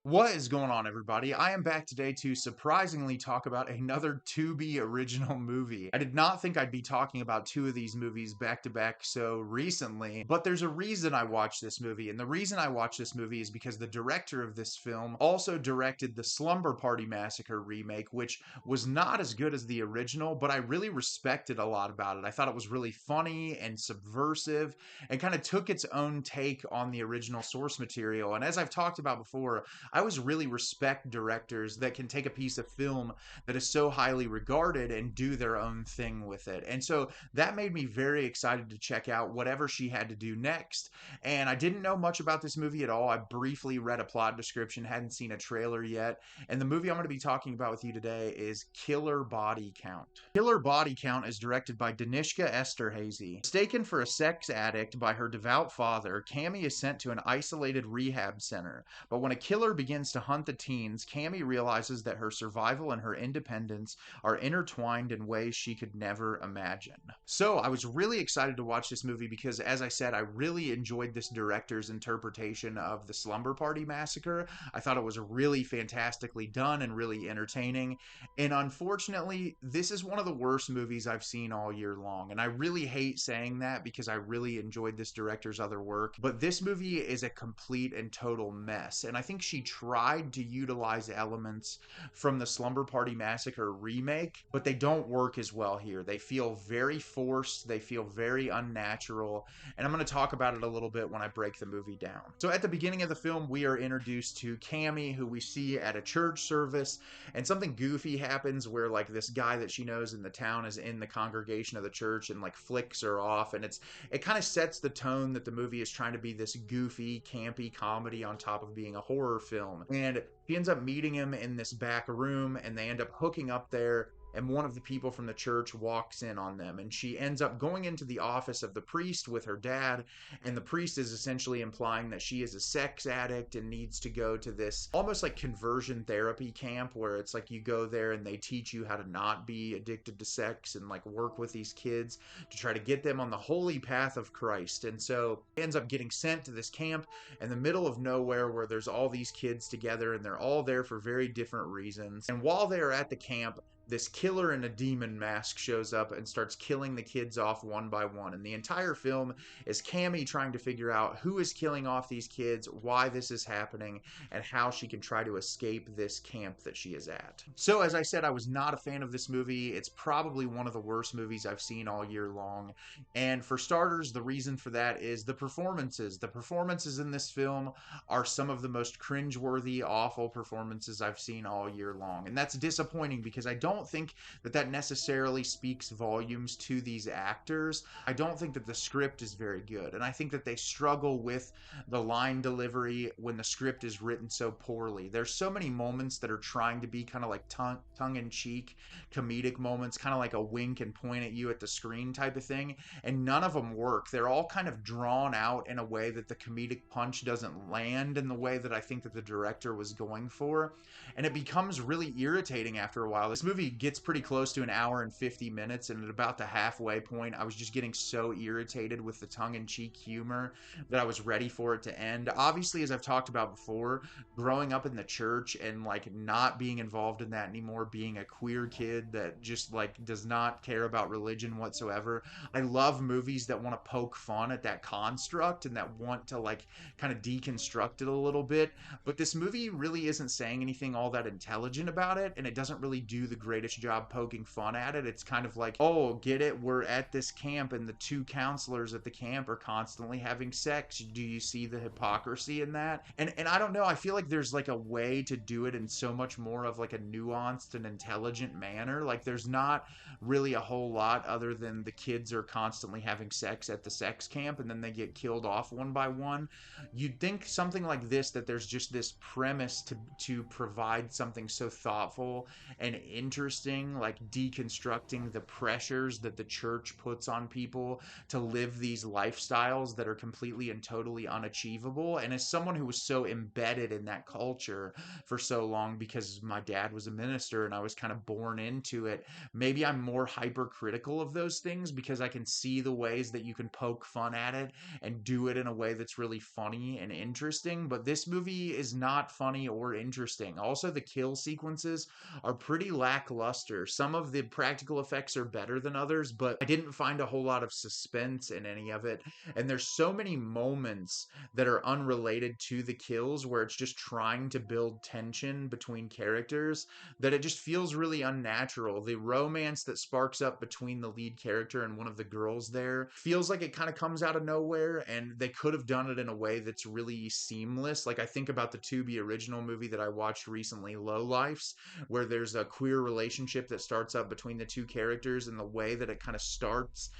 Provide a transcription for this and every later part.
What is going on, everybody? I am back today to surprisingly talk about another Tubi original movie. I did not think I'd be talking about two of these movies back to back so recently, but there's a reason I watched this movie. And the reason I watched this movie is because the director of this film also directed the Slumber Party Massacre remake, which was not as good as the original, but I really respected a lot about it. I thought it was really funny and subversive and kind of took its own take on the original source material. And as I've talked about before, I always really respect directors that can take a piece of film that is so highly regarded and do their own thing with it. And so that made me very excited to check out whatever she had to do next. And I didn't know much about this movie at all. I briefly read a plot description, hadn't seen a trailer yet. And the movie I'm going to be talking about with you today is Killer Body Count. Killer Body Count is directed by Danishka Esterhazy. Mistaken for a sex addict by her devout father, Cami is sent to an isolated rehab center. But when a killer begins to hunt the teens, Cami realizes that her survival and her independence are intertwined in ways she could never imagine. So I was really excited to watch this movie because, as I said, I really enjoyed this director's interpretation of the Slumber Party Massacre. I thought it was really fantastically done and really entertaining. And unfortunately, this is one of the worst movies I've seen all year long. And I really hate saying that because I really enjoyed this director's other work. But this movie is a complete and total mess. And I think she tried to utilize elements from the Slumber Party Massacre remake, but they don't work as well here. They feel very forced, they feel very unnatural, and I'm going to talk about it a little bit when I break the movie down. So at the beginning of the film, we are introduced to Cami, who we see at a church service, and something goofy happens where like this guy that she knows in the town is in the congregation of the church and like flicks her off, and it kind of sets the tone that the movie is trying to be this goofy, campy comedy on top of being a horror film. And she ends up meeting him in this back room, and they end up hooking up there. And one of the people from the church walks in on them, and she ends up going into the office of the priest with her dad. And the priest is essentially implying that she is a sex addict and needs to go to this almost like conversion therapy camp where it's like you go there and they teach you how to not be addicted to sex and like work with these kids to try to get them on the holy path of Christ. And so he ends up getting sent to this camp in the middle of nowhere where there's all these kids together, and they're all there for very different reasons. And while they are at the camp, this killer in a demon mask shows up and starts killing the kids off one by one. And the entire film is Cami trying to figure out who is killing off these kids, why this is happening, and how she can try to escape this camp that she is at. So, as I said, I was not a fan of this movie. It's probably one of the worst movies I've seen all year long. And for starters, the reason for that is the performances. The performances in this film are some of the most cringeworthy, awful performances I've seen all year long. And that's disappointing because I don't think that that necessarily speaks volumes to these actors. I don't think that the script is very good, and I think that they struggle with the line delivery when the script is written so poorly. There's so many moments that are trying to be kind of like tongue-in-cheek comedic moments, kind of like a wink and point at you at the screen type of thing, and none of them work. They're all kind of drawn out in a way that the comedic punch doesn't land in the way that I think that the director was going for, and it becomes really irritating after a while. This movie gets pretty close to an hour and 50 minutes, and at about the halfway point, I was just getting so irritated with the tongue-in-cheek humor that I was ready for it to end. Obviously, as I've talked about before, growing up in the church and like not being involved in that anymore, being a queer kid that just like does not care about religion whatsoever, I love movies that want to poke fun at that construct and that want to like kind of deconstruct it a little bit. But this movie really isn't saying anything all that intelligent about it, and it doesn't really do the greatest job poking fun at it. It's kind of like, oh, get it? We're at this camp, and the two counselors at the camp are constantly having sex. Do you see the hypocrisy in that? And I don't know. I feel like there's like a way to do it in so much more of like a nuanced and intelligent manner. Like there's not really a whole lot other than the kids are constantly having sex at the sex camp, and then they get killed off one by one. You'd think something like this, that there's just this premise to provide something so thoughtful and interesting interesting, like deconstructing the pressures that the church puts on people to live these lifestyles that are completely and totally unachievable. And as someone who was so embedded in that culture for so long, because my dad was a minister and I was kind of born into it, maybe I'm more hypercritical of those things because I can see the ways that you can poke fun at it and do it in a way that's really funny and interesting. But this movie is not funny or interesting. Also, the kill sequences are pretty lackluster. Some of the practical effects are better than others, but I didn't find a whole lot of suspense in any of it. And there's so many moments that are unrelated to the kills where it's just trying to build tension between characters that it just feels really unnatural. The romance that sparks up between the lead character and one of the girls there feels like it kind of comes out of nowhere, and they could have done it in a way that's really seamless. Like I think about the Tubi original movie that I watched recently, Low Lifes, where there's a queer relationship that starts up between the two characters, and the way that it kind of starts,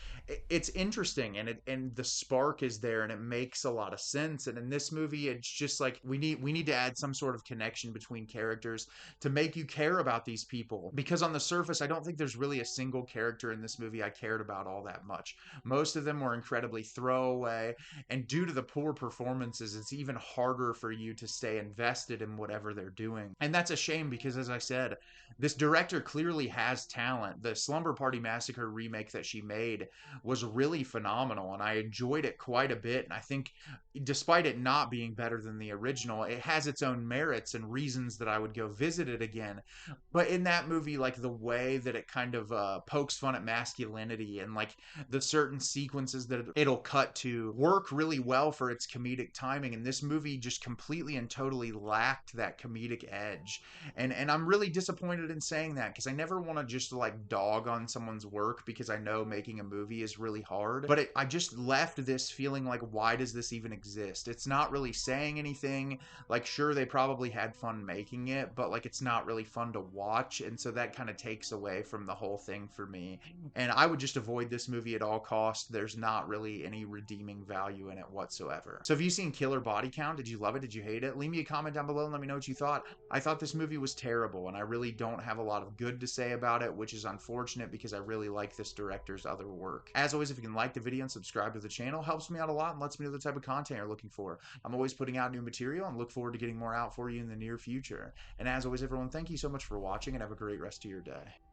it's interesting, and the spark is there and it makes a lot of sense. And in this movie, it's just like we need to add some sort of connection between characters to make you care about these people, because on the surface I don't think there's really a single character in this movie I cared about all that much. Most of them were incredibly throwaway, and due to the poor performances, it's even harder for you to stay invested in whatever they're doing. And that's a shame because, as I said, this director clearly has talent. The Slumber Party Massacre remake that she made was really phenomenal, and I enjoyed it quite a bit. And I think, despite it not being better than the original, it has its own merits and reasons that I would go visit it again. But in that movie, like the way that it kind of pokes fun at masculinity, and like the certain sequences that it'll cut to work really well for its comedic timing. And this movie just completely and totally lacked that comedic edge. And I'm really disappointed in saying that, because I never want to just like dog on someone's work, because I know making a movie is really hard. But I just left this feeling like, why does this even exist? It's not really saying anything. Like, sure, they probably had fun making it, but like it's not really fun to watch. And so that kind of takes away from the whole thing for me. And I would just avoid this movie at all costs. There's not really any redeeming value in it whatsoever. So have you seen Killer Body Count? Did you love it? Did you hate it? Leave me a comment down below and let me know what you thought. I thought this movie was terrible, and I really don't have a lot of good to say about it, which is unfortunate because I really like this director's other work. As always, if you can like the video and subscribe to the channel, helps me out a lot and lets me know the type of content you're looking for. I'm always putting out new material and look forward to getting more out for you in the near future. And as always, everyone, thank you so much for watching, and have a great rest of your day.